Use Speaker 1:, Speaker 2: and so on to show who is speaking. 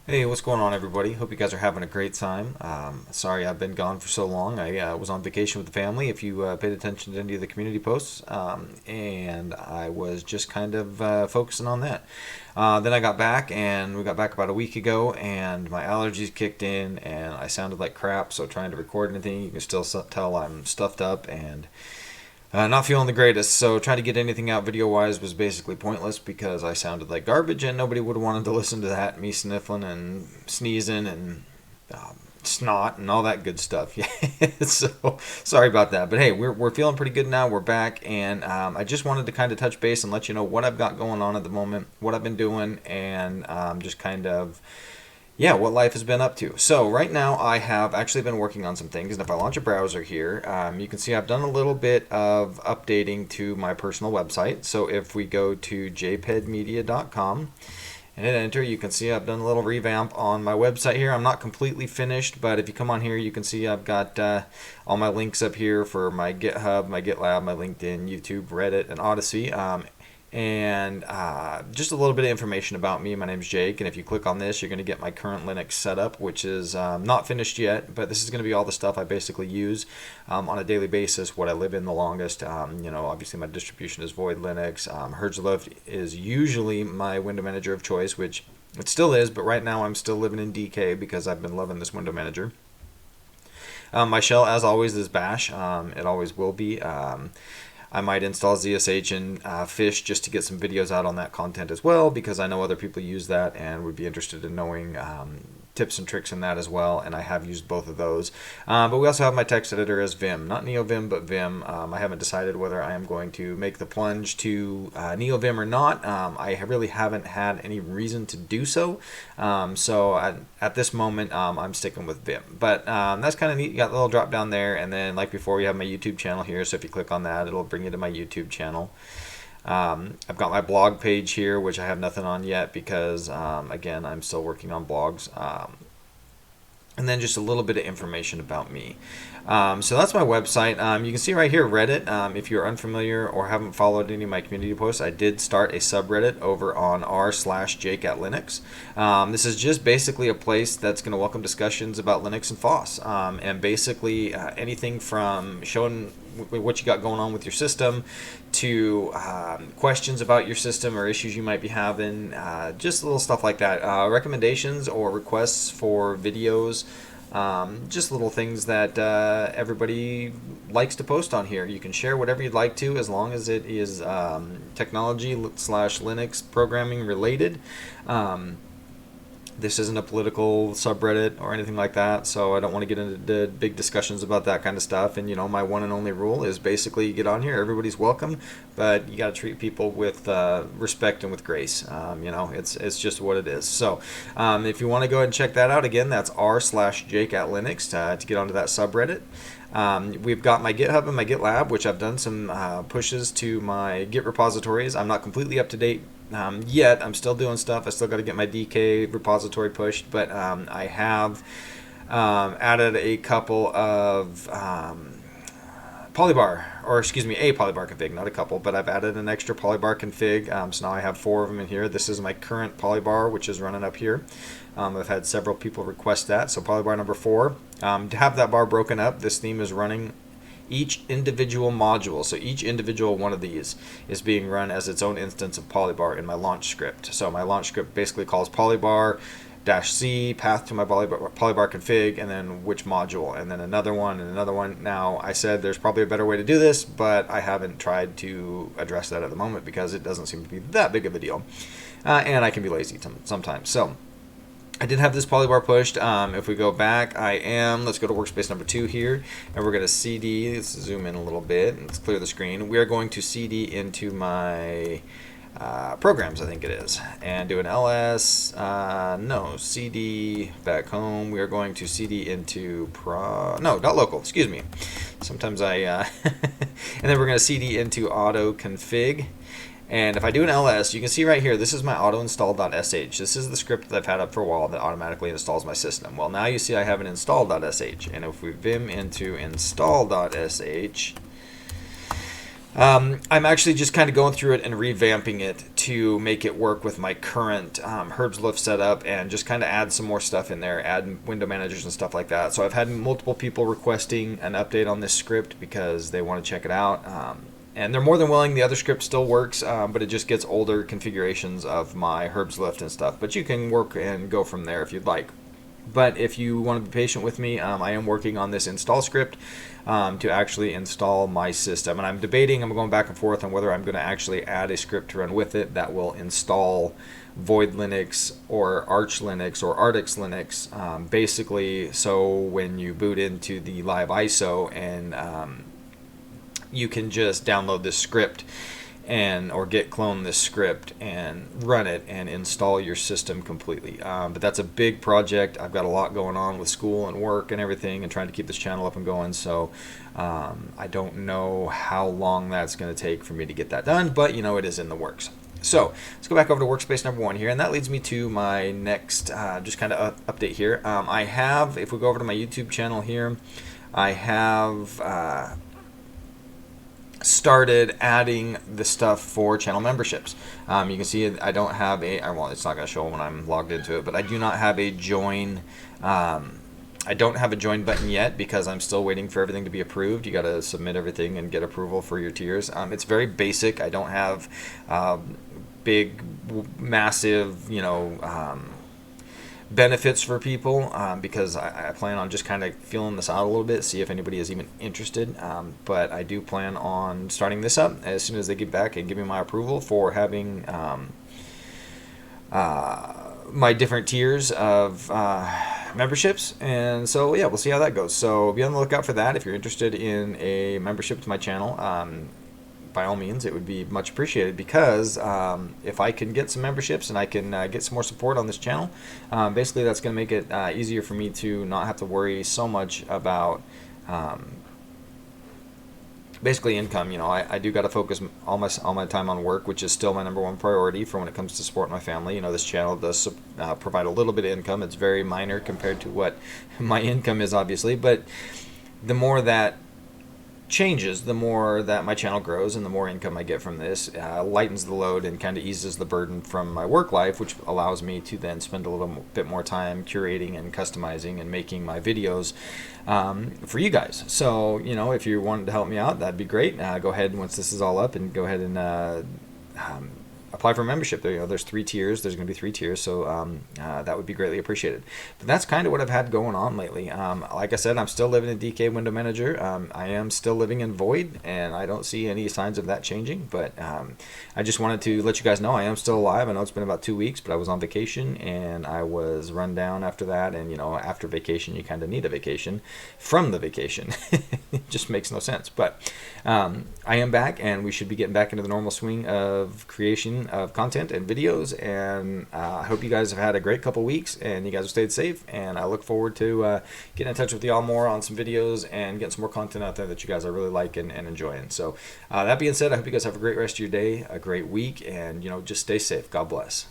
Speaker 1: Hey, what's going on, everybody? Hope you guys are having a great time. Sorry I've been gone for so long. I was on vacation with the family, if you paid attention to any of the community posts, and I was just kind of focusing on that. Then I got back, and we got back about a week ago, and my allergies kicked in, and I sounded like crap, so trying to record anything, you can still tell I'm stuffed up, and not feeling the greatest, so trying to get anything out video wise was basically pointless because I sounded like garbage and nobody would have wanted to listen to that. Me sniffling and sneezing and snot and all that good stuff. Yeah, so sorry about that. But hey, we're feeling pretty good now. We're back, and I just wanted to kind of touch base and let you know what I've got going on at the moment, what I've been doing, and just kind of yeah, what life has been up to. So right now I have actually been working on some things, and if I launch a browser here, you can see I've done a little bit of updating to my personal website. So if we go to jpedmedia.com and hit enter, you can see I've done a little revamp on my website here. I'm not completely finished, but if you come on here, you can see I've got all my links up here for my GitHub, my Gitlab, my LinkedIn, YouTube, Reddit, and Odyssey. And just a little bit of information about me. My name's Jake, and if you click on this, you're going to get my current Linux setup, which is not finished yet, but this is going to be all the stuff I basically use on a daily basis, what I live in the longest. Obviously my distribution is Void Linux. Hertzlove is usually my window manager of choice, which it still is, but right now I'm still living in DK because I've been loving this window manager. My shell, as always, is Bash. It always will be. I might install ZSH and Fish just to get some videos out on that content as well, because I know other people use that and would be interested in knowing tips and tricks in that as well, and I have used both of those. But we also have my text editor as Vim, not NeoVim, but Vim. I haven't decided whether I am going to make the plunge to NeoVim or not. I really haven't had any reason to do so. At this moment, I'm sticking with Vim. But that's kind of neat. You got a little drop down there, and then like before, we have my YouTube channel here. So if you click on that, it'll bring you to my YouTube channel. I've got my blog page here, which I have nothing on yet because, again, I'm still working on blogs. And then just a little bit of information about me. So that's my website. You can see right here Reddit. If you're unfamiliar or haven't followed any of my community posts, I did start a subreddit over on r/Jake at Linux. This is just basically a place that's going to welcome discussions about Linux and FOSS, and basically anything from showing what you got going on with your system to questions about your system or issues you might be having, just little stuff like that, recommendations or requests for videos, just little things that everybody likes to post on here. You can share whatever you'd like to, as long as it is technology/Linux programming related. This isn't a political subreddit or anything like that, so I don't want to get into big discussions about that kind of stuff. And my one and only rule is basically you get on here, everybody's welcome, but you got to treat people with respect and with grace. It's just what it is. So if you want to go ahead and check that out, again, that's r/Jake at Linux to get onto that subreddit. We've got my GitHub and my GitLab, which I've done some pushes to my Git repositories. I'm not completely up to date yet. I'm still doing stuff. I still got to get my DK repository pushed, but I have added a couple of polybar, or excuse me, a polybar config, not a couple, but I've added an extra polybar config. So now I have 4 of them in here. This is my current polybar, which is running up here. I've had several people request that. So polybar number 4. To have that bar broken up, this theme is running each individual module. So each individual one of these is being run as its own instance of polybar in my launch script. So my launch script basically calls polybar -c path to my polybar config, and then which module, and then another one and another one. Now, I said there's probably a better way to do this, but I haven't tried to address that at the moment because it doesn't seem to be that big of a deal, and I can be lazy sometimes. So I did have this polybar pushed. If we go back, let's go to workspace number 2 here, and we're going to CD, let's zoom in a little bit, let's clear the screen. We are going to CD into my programs, I think it is, and do an ls, CD back home. We are going to CD into .local, excuse me. Sometimes and then we're going to CD into auto config. And if I do an ls, you can see right here, this is my auto install.sh. This is the script that I've had up for a while that automatically installs my system. Well, now you see I have an install.sh. And if we vim into install.sh, I'm actually just kind of going through it and revamping it to make it work with my current Herbslift setup, and just kind of add some more stuff in there, add window managers and stuff like that. So I've had multiple people requesting an update on this script because they want to check it out. And they're more than willing. The other script still works, but it just gets older configurations of my Herbslift and stuff. But you can work and go from there if you'd like. But if you want to be patient with me, I am working on this install script to actually install my system. And I'm debating, I'm going back and forth on whether I'm going to actually add a script to run with it that will install Void Linux or Arch Linux or Artix Linux. Basically, so when you boot into the live ISO and you can just download this script or git clone this script and run it and install your system completely. But that's a big project. I've got a lot going on with school and work and everything, and trying to keep this channel up and going. So I don't know how long that's going to take for me to get that done, but it is in the works. So let's go back over to workspace number 1 here, and that leads me to my next just kind of update here. I have, if we go over to my YouTube channel here, I have started adding the stuff for channel memberships. You can see I don't have well, it's not going to show when I'm logged into it, but I do not have a join. I don't have a join button yet because I'm still waiting for everything to be approved. You got to submit everything and get approval for your tiers. It's very basic. I don't have big, massive, benefits for people because I plan on just kind of feeling this out a little bit, see if anybody is even interested. But I do plan on starting this up as soon as they get back and give me my approval for having my different tiers of memberships. And so yeah, we'll see how that goes. So be on the lookout for that if you're interested in a membership to my channel. By all means, it would be much appreciated, because if I can get some memberships and I can get some more support on this channel, basically that's going to make it easier for me to not have to worry so much about basically income. I do got to focus all my time on work, which is still my #1 priority for when it comes to supporting my family. This channel does provide a little bit of income. It's very minor compared to what my income is, obviously, but the more that changes, the more that my channel grows, and the more income I get from this lightens the load and kind of eases the burden from my work life, which allows me to then spend a little bit more time curating and customizing and making my videos for you guys. So if you wanted to help me out, that'd be great. Go ahead, once this is all up, and go ahead and apply for membership. There's 3 tiers. There's going to be 3 tiers, so that would be greatly appreciated. But that's kind of what I've had going on lately. Like I said, I'm still living in DK Window Manager. I am still living in Void, and I don't see any signs of that changing. But I just wanted to let you guys know I am still alive. I know it's been about 2 weeks, but I was on vacation, and I was run down after that. And after vacation, you kind of need a vacation from the vacation. It just makes no sense. But I am back, and we should be getting back into the normal swing of creation of content and videos. And I hope you guys have had a great couple weeks, and you guys have stayed safe. And I look forward to getting in touch with y'all more on some videos and getting some more content out there that you guys are really liking and enjoying. So that being said, I hope you guys have a great rest of your day, a great week, and just stay safe. God bless.